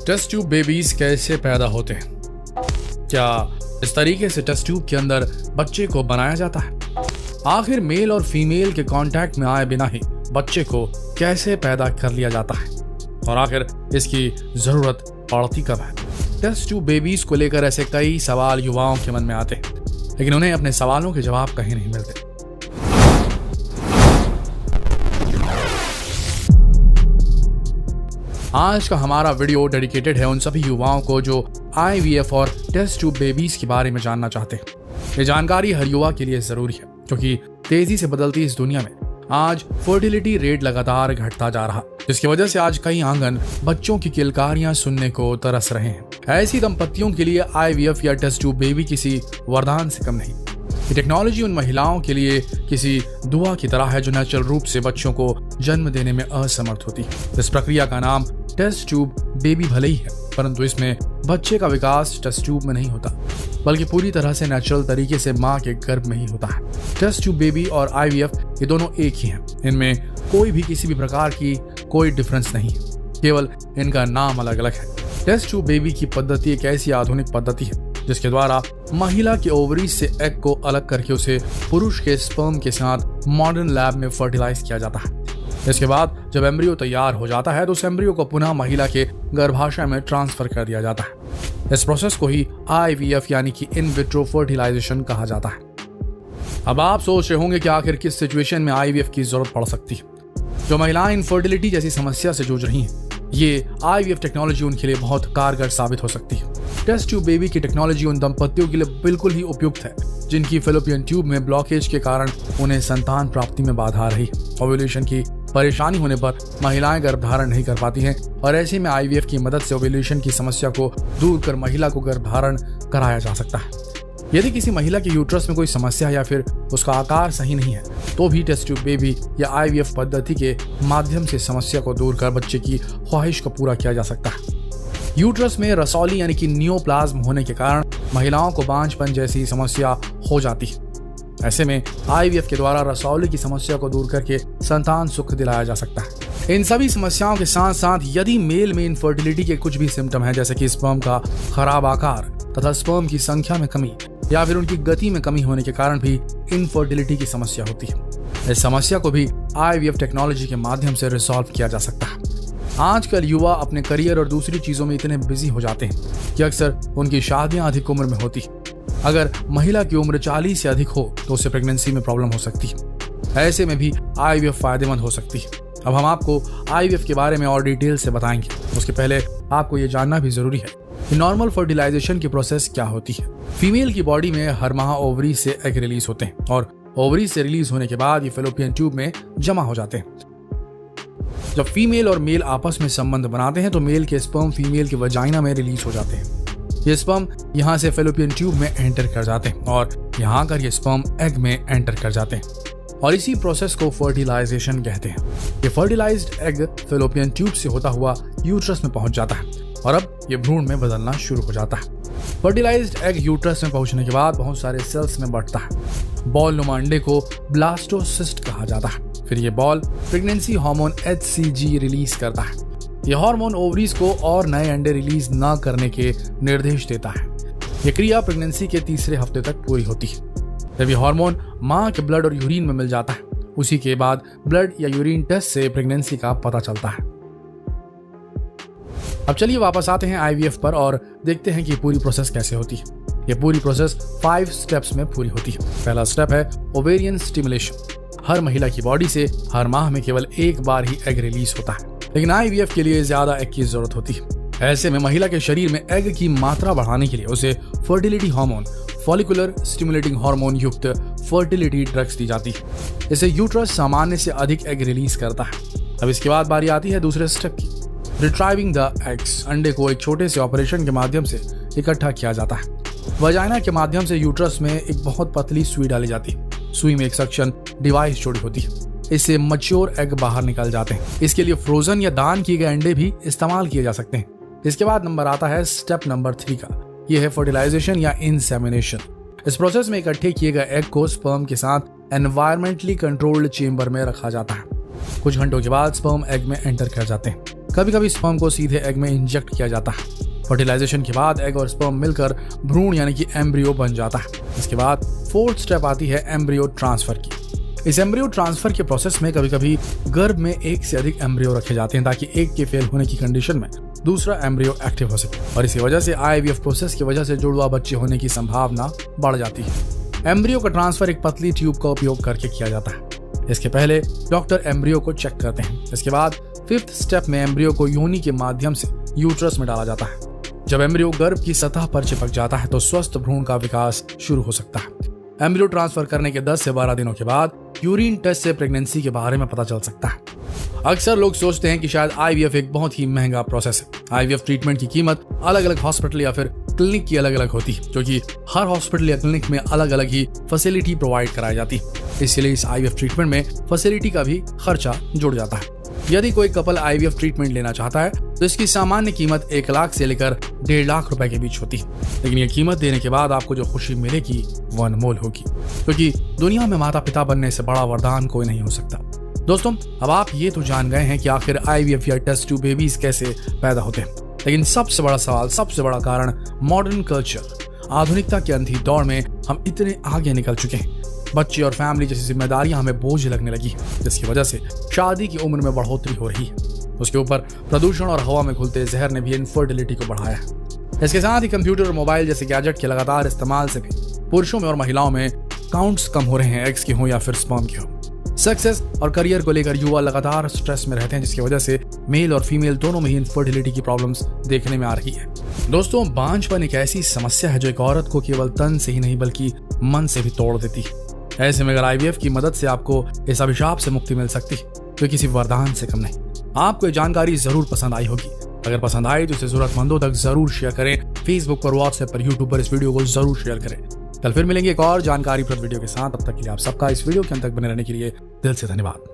Test tube babies कैसे पैदा होते हैं? क्या इस तरीके से टेस्ट ट्यूब के अंदर बच्चे को बनाया जाता है? आखिर मेल और फीमेल के कांटेक्ट में आए बिना ही बच्चे को कैसे पैदा कर लिया जाता है और आखिर इसकी जरूरत पड़ती कब है? टेस्ट ट्यूब बेबीज को लेकर ऐसे कई सवाल युवाओं के मन में आते हैं, लेकिन उन्हें अपने सवालों के जवाब कहीं नहीं मिलते। आज का हमारा वीडियो डेडिकेटेड है उन सभी युवाओं को जो IVF और टेस्ट ट्यूब बेबीज के बारे में जानना चाहते हैं। ये जानकारी हर युवा के लिए जरूरी है, क्योंकि तेजी से बदलती इस दुनिया में आज फर्टिलिटी रेट लगातार घटता जा रहा, जिसकी वजह से आज कई आंगन बच्चों की किलकारियां सुनने को तरस रहे हैं। ऐसी दंपतियों के लिए IVF या टेस्ट ट्यूब बेबी किसी वरदान से कम नहीं। ये टेक्नोलॉजी उन महिलाओं के लिए किसी दुआ की तरह है जो नेचुरल रूप से बच्चों को जन्म देने में असमर्थ होती है। इस प्रक्रिया का नाम टेस्ट ट्यूब बेबी भले ही है, परंतु इसमें बच्चे का विकास टेस्ट ट्यूब में नहीं होता, बल्कि पूरी तरह से नेचुरल तरीके से माँ के गर्भ में ही होता है। टेस्ट ट्यूब बेबी और IVF ये दोनों एक ही हैं। इनमें कोई भी किसी भी प्रकार की कोई डिफरेंस नहीं है, केवल इनका नाम अलग अलग है। टेस्ट ट्यूब बेबी की पद्धति एक ऐसी आधुनिक पद्धति है जिसके द्वारा महिला के ओवरीज से एग को अलग करके उसे पुरुष के स्पर्म के साथ मॉडर्न लैब में फर्टिलाइज किया जाता है। इसके बाद जब एम्ब्रियो तैयार हो जाता है तो उस एम्ब्रियो को पुनः महिला के गर्भाशय में ट्रांसफर कर दिया जाता है। इस प्रोसेस को ही IVF यानी कि इन विट्रो फर्टिलाइजेशन कहा जाता है। अब आप सोच रहे होंगे कि आखिर किस सिचुएशन में IVF की जरूरत पड़ सकती है। जो महिलाएं इनफर्टिलिटी जैसी समस्या से जूझ रही हैं, ये IVF टेक्नोलॉजी उनके लिए बहुत कारगर साबित हो सकती है। टेस्ट ट्यूब बेबी की टेक्नोलॉजी उन दंपतियों के लिए बिल्कुल ही उपयुक्त है जिनकी फेलोपियन ट्यूब में ब्लॉकेज के कारण उन्हें संतान प्राप्ति में बाधा आ रही है। ओव्यूलेशन की परेशानी होने पर महिलाएं गर्भधारण नहीं कर पाती हैं और ऐसे में IVF की मदद से ओव्यूलेशन की समस्या को दूर कर महिला को गर्भधारण कराया जा सकता है। यदि किसी महिला के यूट्रस में कोई समस्या या फिर उसका आकार सही नहीं है तो भी टेस्ट ट्यूब बेबी या IVF पद्धति के माध्यम से समस्या को दूर कर बच्चे की ख्वाहिश को पूरा किया जा सकता है। यूट्रस में रसौली यानी कि नियोप्लाज्म होने के कारण महिलाओं को बांझपन जैसी समस्या हो जाती है। ऐसे में IVF के द्वारा रसौली की समस्या को दूर करके संतान सुख दिलाया जा सकता है। इन सभी समस्याओं के साथ साथ यदि मेल में इनफर्टिलिटी के कुछ भी सिम्टम है, जैसे कि स्पर्म का खराब आकार तथा स्पर्म की संख्या में कमी या फिर उनकी गति में कमी होने के कारण भी इनफर्टिलिटी की समस्या होती है, इस समस्या को भी IVF टेक्नोलॉजी के माध्यम से रिजॉल्व किया जा सकता है। आजकल युवा अपने करियर और दूसरी चीजों में इतने बिजी हो जाते हैं कि अक्सर उनकी शादियां अधिक उम्र में होती है। अगर महिला की उम्र 40 से अधिक हो तो उसे प्रेगनेंसी में प्रॉब्लम हो सकती है। ऐसे में भी IVF फायदेमंद हो सकती है। अब हम आपको IVF के बारे में और डिटेल से बताएंगे। उसके पहले आपको ये जानना भी जरूरी है कि नॉर्मल फर्टिलाइजेशन की प्रोसेस क्या होती है। फीमेल की बॉडी में हर माह ओवरी से एग रिलीज होते हैं और ओवरी से रिलीज होने के बाद ये फेलोपियन ट्यूब में जमा हो जाते हैं। जब फीमेल और मेल आपस में संबंध बनाते हैं तो मेल के स्पर्म फीमेल के वजाइना में रिलीज हो जाते हैं। ये स्पर्म यहाँ से फेलोपियन ट्यूब में एंटर कर जाते हैं और यहाँ कर ये स्पर्म एग में एंटर कर जाते हैं और इसी प्रोसेस को फर्टिलाइजेशन कहते हैं। ये फर्टिलाइज्ड एग फेलोपियन ट्यूब से होता हुआ यूट्रस में पहुंच जाता है और अब ये भ्रूण में बदलना शुरू हो जाता है। फर्टिलाइज्ड एग यूट्रस में पहुंचने के बाद बहुत सारे सेल्स में बढ़ता है। बॉल नुमा अंडे को ब्लास्टोसिस्ट कहा जाता है। फिर ये ball pregnancy hormone HCG release करता है। यह हार्मोन ओवरीज को और नए अंडे रिलीज न करने के निर्देश देता है। यह क्रिया प्रेगनेंसी के तीसरे हफ्ते तक पूरी होती है। जब यह हार्मोन मां के ब्लड और यूरिन में मिल जाता है, उसी के बाद ब्लड या यूरिन टेस्ट से प्रेगनेंसी का पता चलता है। अब चलिए वापस आते हैं IVF पर और देखते हैं कि पूरी प्रोसेस कैसे होती है। यह पूरी प्रोसेस 5 स्टेप्स में पूरी होती है। पहला स्टेप है ओवेरियन स्टिमुलेशन। हर महिला की बॉडी से हर माह में केवल एक बार ही एग रिलीज होता है, लेकिन IVF के लिए ज्यादा एग की जरूरत होती है। ऐसे में महिला के शरीर में एग की मात्रा बढ़ाने के लिए उसे fertility hormone, follicular stimulating hormone युक्त फर्टिलिटी ड्रग्स दी जाती है। इससे यूट्रस सामान्य से अधिक एग रिलीज करता है। अब इसके बाद बारी आती है दूसरे स्टेप की, रिट्राइविंग द एग्स। अंडे को एक छोटे से ऑपरेशन के माध्यम से इकट्ठा किया जाता है। वजाइना के माध्यम से यूट्रस में एक बहुत पतली सुई डाली जाती है। सुई में एक सक्शन डिवाइस जोड़ी होती है। इससे मैच्योर एग बाहर निकल जाते हैं। इसके लिए फ्रोजन या दान किए गए अंडे भी इस्तेमाल किए जा सकते हैं। इसके बाद नंबर आता है स्टेप नंबर 3 का। यह है फर्टिलाइजेशन या इंसेमिनेशन। इस प्रोसेस में इकट्ठे किए गए एग को स्पर्म के साथ एनवायरमेंटली कंट्रोल्ड चेंबर में रखा जाता है। कुछ घंटों के बाद स्पर्म एग में एंटर कर जाते हैं। कभी कभी स्पर्म को सीधे एग में इंजेक्ट किया जाता है। फर्टिलाइजेशन के बाद एग और स्पर्म मिलकर भ्रूण यानी कि एम्ब्रियो बन जाता है। इसके बाद फोर्थ स्टेप आती है एम्ब्रियो ट्रांसफर की। इस एम्ब्रियो ट्रांसफर के प्रोसेस में कभी कभी गर्भ में एक से अधिक एम्ब्रियो रखे जाते हैं ताकि एक के फेल होने की कंडीशन में दूसरा एम्ब्रियो एक्टिव हो सके, और इसी वजह से IVF प्रोसेस की वजह से जुड़वा बच्चे होने की संभावना बढ़ जाती है। एम्ब्रियो का ट्रांसफर एक पतली ट्यूब का उपयोग करके किया जाता है। इसके पहले डॉक्टर एम्ब्रियो को चेक करते हैं। इसके बाद फिफ्थ स्टेप में एम्ब्रियो को योनि के माध्यम से यूट्रस में डाला जाता है। जब एम्ब्रियो गर्भ की सतह पर चिपक जाता है तो स्वस्थ भ्रूण का विकास शुरू हो सकता है। एम्ब्रियो ट्रांसफर करने के 10 से 12 दिनों के बाद यूरिन टेस्ट से प्रेगनेंसी के बारे में पता चल सकता है। अक्सर लोग सोचते हैं कि शायद IVF एक बहुत ही महंगा प्रोसेस है। IVF ट्रीटमेंट की कीमत अलग अलग हॉस्पिटल या फिर क्लिनिक की अलग अलग होती है, क्योंकि हर हॉस्पिटल या क्लिनिक में अलग अलग ही फैसिलिटी प्रोवाइड कराई जाती है। इसलिए इस IVF ट्रीटमेंट में फैसिलिटी का भी खर्चा जुड़ जाता है। यदि कोई कपल IVF ट्रीटमेंट लेना चाहता है तो इसकी सामान्य कीमत 1 लाख से लेकर 1.5 लाख रुपए के बीच होती है। लेकिन ये कीमत देने के बाद आपको जो खुशी मिलेगी वो अनमोल होगी, क्योंकि दुनिया में माता पिता बनने से बड़ा वरदान कोई नहीं हो सकता। दोस्तों, अब आप ये तो जान गए हैं कि आखिर IVF या टेस्ट ट्यूब बेबीज कैसे पैदा होते हैं, लेकिन सबसे बड़ा सवाल, सबसे बड़ा कारण मॉडर्न कल्चर। आधुनिकता के अंधी दौर में हम इतने आगे निकल चुके हैं, बच्चे और फैमिली जैसी जिम्मेदारियां हमें बोझ लगने लगी है, जिसकी वजह से शादी की उम्र में बढ़ोतरी हो रही है। उसके ऊपर प्रदूषण और हवा में घुलते जहर ने भी इनफर्टिलिटी को बढ़ाया है। इसके साथ ही कंप्यूटर और मोबाइल जैसे गैजेट के लगातार इस्तेमाल से भी पुरुषों में और महिलाओं में काउंट्स कम हो रहे हैं, एग्स के हो या फिर स्पर्म के हो। सक्सेस और करियर को लेकर युवा लगातार स्ट्रेस में रहते हैं, जिसकी वजह से मेल और फीमेल दोनों में ही इनफर्टिलिटी की प्रॉब्लम्स देखने में आ रही है। दोस्तों, बांझपन एक ऐसी समस्या है जो एक औरत को केवल तन से ही नहीं बल्कि मन से भी तोड़ देती है। ऐसे में अगर IVF की मदद से आपको इस अभिशाप से मुक्ति मिल सकती है तो किसी वरदान से कम नहीं। आपको ये जानकारी जरूर पसंद आई होगी। अगर पसंद आई तो इसे जरूरतमंदों तक जरूर शेयर करें। फेसबुक पर, व्हाट्सएप पर, यूट्यूब पर इस वीडियो को जरूर शेयर करें। कल फिर मिलेंगे एक और जानकारीप्रद वीडियो के साथ। तब तक के लिए आप सबका इस वीडियो के अंत तक बने रहने के लिए दिल से धन्यवाद।